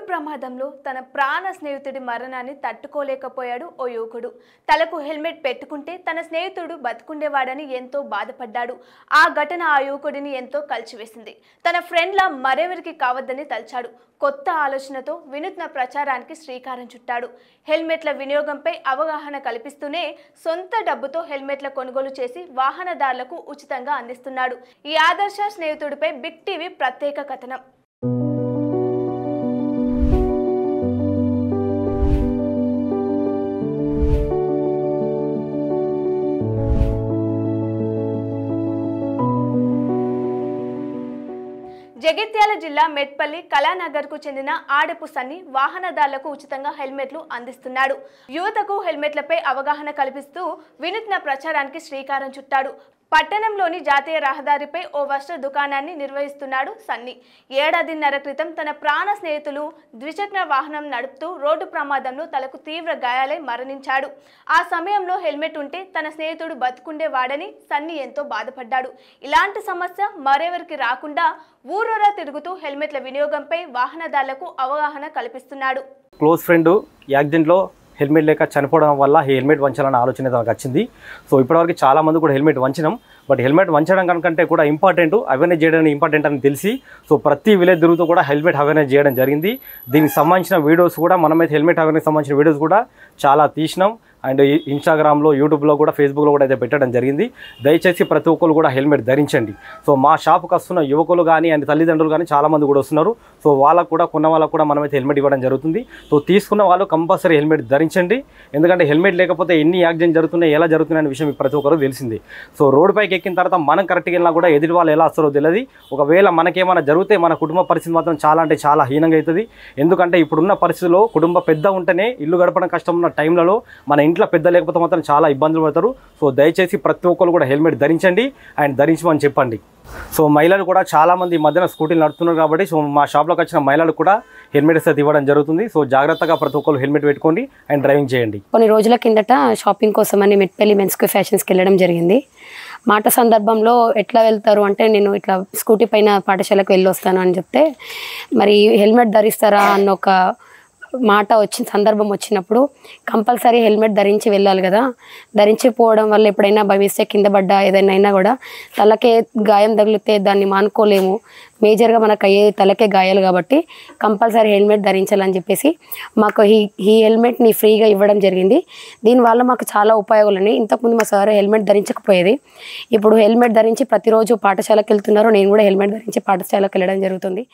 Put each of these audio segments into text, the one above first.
ప్రమాదంలో తన ప్రాణ స్నేహితుడి మరణాన్ని తట్టుకోలేకపోయాడు ఓ యువకుడు. తలకు హెల్మెట్ పెట్టుకుంటే తన స్నేహితుడు బతుకుండేవాడని ఎంతో బాధపడ్డాడు. ఆ ఘటన ఆ యువకుడిని ఎంతో కలిచివేసింది. తన ఫ్రెండ్లా మరెవరికి కావద్దని తలచాడు. కొత్త ఆలోచనతో వినూత్న ప్రచారానికి శ్రీకారం చుట్టాడు. హెల్మెట్ల వినియోగంపై అవగాహన కల్పిస్తూనే సొంత డబ్బుతో హెల్మెట్ల కొనుగోలు చేసి వాహనదారులకు ఉచితంగా అందిస్తున్నాడు. ఈ ఆదర్శ స్నేహితుడిపై బిగ్ టీవీ ప్రత్యేక కథనం. జగిత్యాల జిల్లా మెట్పల్లి కళానగర్కు చెందిన ఆడపు సన్ని వాహనదారులకు ఉచితంగా హెల్మెట్లు అందిస్తున్నాడు. యువతకు హెల్మెట్లపై అవగాహన కల్పిస్తూ వినూత్న ప్రచారానికి శ్రీకారం చుట్టాడు. పట్టణంలోని జాతీయ రహదారిపై ఓ వస్త్ర దుకాణాన్ని నిర్వహిస్తున్నాడు సన్ని. ఏడాదిన్నర క్రితం తన ప్రాణ స్నేహితులు ద్విచక్ర వాహనం నడుపుతూ రోడ్డు ప్రమాదంలో తలకు తీవ్ర గాయాలై మరణించాడు. ఆ సమయంలో హెల్మెట్ ఉంటే తన స్నేహితుడు బతుకుండేవాడని సన్ని ఎంతో బాధపడ్డాడు. ఇలాంటి సమస్య మరెవరికి రాకుండా ఊరూరా తిరుగుతూ హెల్మెట్ల వినియోగంపై వాహనదారులకు అవగాహన కల్పిస్తున్నాడు. క్లోజ్ ఫ్రెండ్ యాక్సిడెంట్లో హెల్మెట్ లేక చనిపోవడం వల్ల హెల్మెట్ వంచాలన్న ఆలోచన నాకు వచ్చింది. సో ఇప్పటివరకు చాలామంది కూడా హెల్మెట్ వంచినాం. బట్ హెల్మెట్ వంచడం కనుకంటే కూడా ఇంపార్టెంట్, అవేర్నెస్ చేయడం ఇంపార్టెంట్ అని తెలిసి సో ప్రతి విలేజ్ తిరుగుతూ కూడా హెల్మెట్ అవేర్నెస్ చేయడం జరిగింది. దీనికి సంబంధించిన వీడియోస్ కూడా మనమైతే హెల్మెట్ అవేర్నెస్ సంబంధించిన వీడియోస్ కూడా చాలా తీసినాం. అండ్ ఇన్స్టాగ్రామ్లో, యూట్యూబ్లో కూడా, ఫేస్బుక్లో కూడా అయితే పెట్టడం జరిగింది. దయచేసి ప్రతి ఒక్కరు కూడా హెల్మెట్ ధరించండి. సో మా షాప్కి వస్తున్న యువకులు కానీ అండ్ తల్లిదండ్రులు కానీ చాలామంది కూడా వస్తున్నారు. సో వాళ్ళకు కూడా కొన్న వాళ్ళకు కూడా మనమైతే హెల్మెట్ ఇవ్వడం జరుగుతుంది. సో తీసుకున్న వాళ్ళు కంపల్సరీ హెల్మెట్ ధరించండి. ఎందుకంటే హెల్మెట్ లేకపోతే ఎన్ని యాక్సిడెంట్ జరుగుతున్నాయి, ఎలా జరుగుతున్నాయి అనే విషయం ప్రతి ఒక్కరు తెలిసింది. సో రోడ్డు పైకి ఎక్కిన తర్వాత మనం కరెక్ట్గా వెళ్ళినా కూడా ఎదుటి వాళ్ళు ఎలా వస్తారో తెలియదు. ఒకవేళ మనకేమైనా జరిగితే మన కుటుంబ పరిస్థితి మాత్రం చాలా అంటే చాలా హీనంగా అవుతుంది. ఎందుకంటే ఇప్పుడున్న పరిస్థితిలో కుటుంబ పెద్ద ఉంటేనే ఇల్లు గడపడం కష్టం ఉన్న టైంలలో మన ఇంట్లో పెద్ద లేకపోతే మాత్రం చాలా ఇబ్బందులు పడతారు. సో దయచేసి ప్రతి ఒక్కరు కూడా హెల్మెట్ ధరించండి అండ్ ధరించమని చెప్పండి. సో మహిళలు కూడా చాలామంది మధ్యన స్కూటీలు నడుపుతున్నారు కాబట్టి సో మా షాప్లోకి వచ్చిన మహిళలకు కూడా హెల్మెట్స్ అయితే ఇవ్వడం జరుగుతుంది. సో జాగ్రత్తగా ప్రతి ఒక్కరు హెల్మెట్ పెట్టుకోండి అండ్ డ్రైవింగ్ చేయండి. కొన్ని రోజుల కిందట షాపింగ్ కోసం అని మెట్పల్లి మెన్స్కి ఫ్యాషన్స్కి వెళ్ళడం జరిగింది. మాట సందర్భంలో ఎట్లా వెళ్తారు అంటే నేను ఇట్లా స్కూటీ పైన పాఠశాలకు వెళ్ళి వస్తాను అని చెప్తే మరి హెల్మెట్ ధరిస్తారా అన్న ఒక మాట సందర్భం వచ్చినప్పుడు కంపల్సరీ హెల్మెట్ ధరించి వెళ్ళాలి కదా. ధరించిపోవడం వల్ల ఎప్పుడైనా భవిష్యత్ కింద పడ్డా ఏదైనా అయినా కూడా తలకే గాయం తగిలితే దాన్ని మానుకోలేము. మేజర్గా మనకు అయ్యే తలకే గాయాలు కాబట్టి కంపల్సరీ హెల్మెట్ ధరించాలని చెప్పేసి మాకు ఈ హెల్మెట్ని ఫ్రీగా ఇవ్వడం జరిగింది. దీనివల్ల మాకు చాలా ఉపయోగాలు ఉన్నాయి. ఇంతకుముందు మా సార్ హెల్మెట్ ధరించకపోయేది. ఇప్పుడు హెల్మెట్ ధరించి ప్రతిరోజు పాఠశాలకు వెళ్తున్నారు. నేను కూడా హెల్మెట్ ధరించి పాఠశాలకు వెళ్ళడం జరుగుతుంది.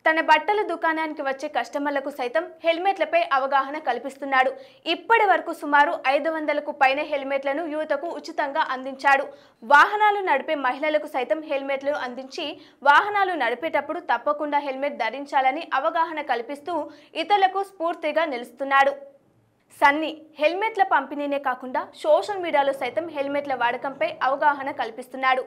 తన బట్టల దుకాణానికి వచ్చే కస్టమర్లకు సైతం హెల్మెట్లపై అవగాహన కల్పిస్తున్నాడు. ఇప్పటి వరకు సుమారు 500కు పైన హెల్మెట్లను యువతకు ఉచితంగా అందించాడు. వాహనాలు నడిపే మహిళలకు సైతం హెల్మెట్లు అందించి వాహనాలు నడిపేటప్పుడు తప్పకుండా హెల్మెట్ ధరించాలని అవగాహన కల్పిస్తూ ఇతరులకు స్ఫూర్తిగా నిలుస్తున్నాడు. సన్నీ హెల్మెట్ల పంపిణీనే కాకుండా సోషల్ మీడియాలో సైతం హెల్మెట్ల వాడకంపై అవగాహన కల్పిస్తున్నాడు.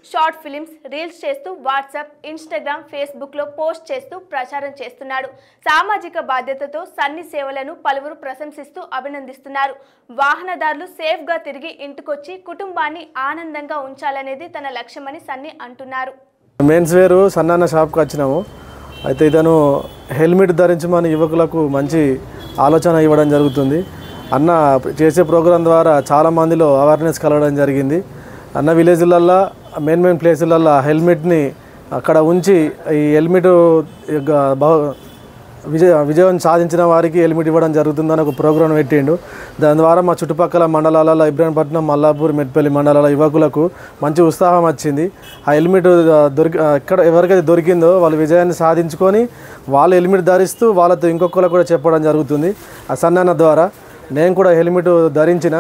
షార్ట్ ఫిలిమ్స్, రీల్స్ చేస్తూ వాట్సాప్, ఇన్స్టాగ్రామ్, ఫేస్బుక్లో పోస్ట్ చేస్తూ ప్రచారం చేస్తున్నాడు. సామాజిక బాధ్యతతో సన్నీ సేవలను పలువురు ప్రశంసిస్తూ అభినందిస్తున్నారు. వాహనదారులు సేఫ్గా తిరిగి ఇంటికొచ్చి కుటుంబాన్ని ఆనందంగా ఉంచాలనేది తన లక్ష్యమని సన్నీ అంటున్నారు. మెన్స్ వేరు సన్నాన షాప్కి వచ్చినాము. అయితే ఇతను హెల్మెట్ ధరించమని యువకులకు మంచి ఆలోచన ఇవ్వడం జరుగుతుంది. అన్న చేసే ప్రోగ్రాం ద్వారా చాలామందిలో అవేర్నెస్ కలగడం జరిగింది. అన్న విలేజ్లల్లో మెయిన్ ప్లేసులల్లో హెల్మెట్ని అక్కడ ఉంచి ఈ హెల్మెట్ విజయం సాధించిన వారికి హెల్మెట్ ఇవ్వడం జరుగుతుందని ఒక ప్రోగ్రాం పెట్టిండు. దాని ద్వారా మా చుట్టుపక్కల మండలాలలో ఇబ్రాహీంపట్నం, మల్లాపూర్, మెట్పల్లి మండలాల యువకులకు మంచి ఉత్సాహం వచ్చింది. ఆ హెల్మెట్ ఎవరికైతే దొరికిందో వాళ్ళు విజయాన్ని సాధించుకొని వాళ్ళు హెల్మెట్ ధరిస్తూ వాళ్ళతో ఇంకొకరు కూడా చెప్పడం జరుగుతుంది. ఆ సన్నాన ద్వారా నేను కూడా హెల్మెట్ ధరించిన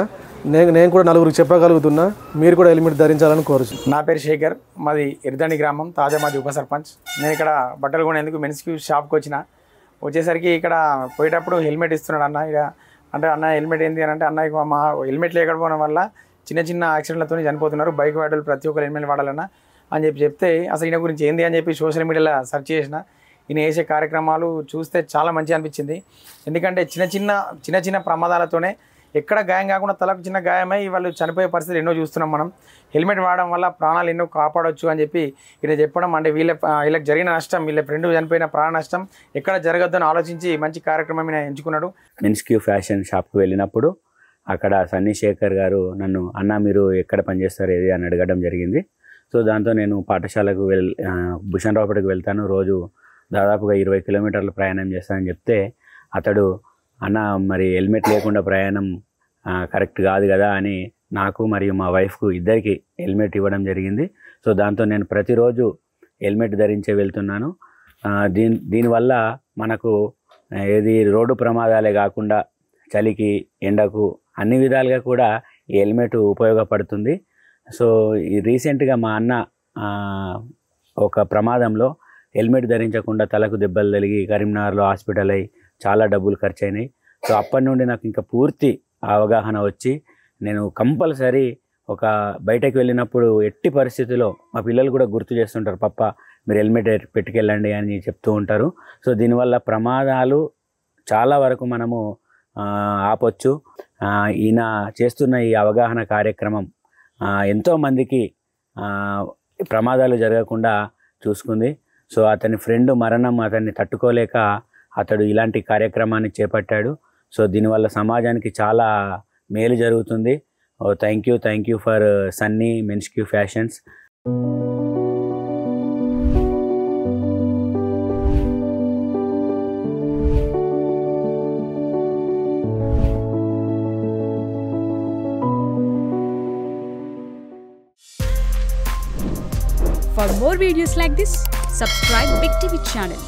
నేను కూడా నలుగురికి చెప్పగలుగుతున్నా. మీరు కూడా హెల్మెట్ ధరించాలని కోరుచున్నాను. నా పేరు శేఖర్, మాది ఎర్రదండి గ్రామం, తాజామాది ఉప సర్పంచ్. నేను ఇక్కడ బట్టలు కొనేందుకు మెన్స్కి షాప్కి వచ్చేసరికి ఇక్కడ పోయేటప్పుడు హెల్మెట్ ఇస్తున్నాడు అన్న. ఇక అంటే అన్న హెల్మెట్ ఏంటి అని అంటే అన్న మా హెల్మెట్ లేకపోవడం వల్ల చిన్న చిన్న యాక్సిడెంట్లతో చనిపోతున్నారు, బైక్ వాడలు ప్రతి ఒక్కరు హెల్మెట్ వాడాలన్నా అని చెప్తే అసలు ఈయన గురించి ఏంది అని చెప్పి సోషల్ మీడియాలో సెర్చ్ చేసిన. ఈయన చేసే కార్యక్రమాలు చూస్తే చాలా మంచిగా అనిపించింది. ఎందుకంటే చిన్న చిన్న ప్రమాదాలతోనే ఎక్కడ గాయం కాకుండా తలకు చిన్న గాయమై వాళ్ళు చనిపోయే పరిస్థితులు ఎన్నో చూస్తున్నాం మనం. హెల్మెట్ వాడడం వల్ల ప్రాణాలు ఎన్నో కాపాడవచ్చు అని చెప్పి ఇలా చెప్పడం, అంటే వీళ్ళకి జరిగిన నష్టం, వీళ్ళ ఫ్రెండ్ చనిపోయిన ప్రాణ నష్టం ఎక్కడ జరగద్దని ఆలోచించి మంచి కార్యక్రమం ఎంచుకున్నాడు. మెన్స్క్యూ ఫ్యాషన్ షాప్కి వెళ్ళినప్పుడు అక్కడ సన్నీ శేఖర్ గారు నన్ను, అన్న మీరు ఎక్కడ పనిచేస్తారు ఏది అని అడగడం జరిగింది. సో దాంతో నేను పాఠశాలకు భూషణరావుపేటకు వెళ్తాను, రోజు దాదాపుగా 20 కిలోమీటర్లు ప్రయాణం చేస్తానని చెప్తే అతడు, అన్న మరి హెల్మెట్ లేకుండా ప్రయాణం కరెక్ట్ కాదు కదా అని నాకు మరియు మా వైఫ్కు ఇద్దరికి హెల్మెట్ ఇవ్వడం జరిగింది. సో దాంతో నేను ప్రతిరోజు హెల్మెట్ ధరించే వెళ్తున్నాను. దీనివల్ల మనకు ఏది రోడ్డు ప్రమాదాలే కాకుండా చలికి ఎండకు అన్ని విధాలుగా కూడా ఈ హెల్మెట్ ఉపయోగపడుతుంది. సో ఈ రీసెంట్గా మా అన్న ఒక ప్రమాదంలో హెల్మెట్ ధరించకుండా తలకు దెబ్బలు తగిలి కరీంనగర్లో హాస్పిటల్ అయ్యి చాలా డబ్బులు ఖర్చు అయినాయి. సో అప్పటి నుండి నాకు ఇంకా పూర్తి అవగాహన వచ్చి నేను కంపల్సరీ ఒక బయటకు వెళ్ళినప్పుడు ఎట్టి పరిస్థితిలో మా పిల్లలు కూడా గుర్తు చేస్తుంటారు, పప్ప మీరు హెల్మెట్ పెట్టుకెళ్ళండి అని చెప్తూ ఉంటారు. సో దీనివల్ల ప్రమాదాలు చాలా వరకు మనము ఆపొచ్చు. ఈయన చేస్తున్న ఈ అవగాహన కార్యక్రమం ఎంతోమందికి ప్రమాదాలు జరగకుండా చూసుకుంది. సో అతని ఫ్రెండ్ మరణం అతన్ని తట్టుకోలేక అతడు ఇలాంటి కార్యక్రమాన్ని చేపట్టాడు. సో దీనివల్ల సమాజానికి చాలా మేలు జరుగుతుంది. థ్యాంక్ యూ ఫర్ సన్నీ మెన్స్క్యూ fashions. For more videos like this, subscribe Big TV channel.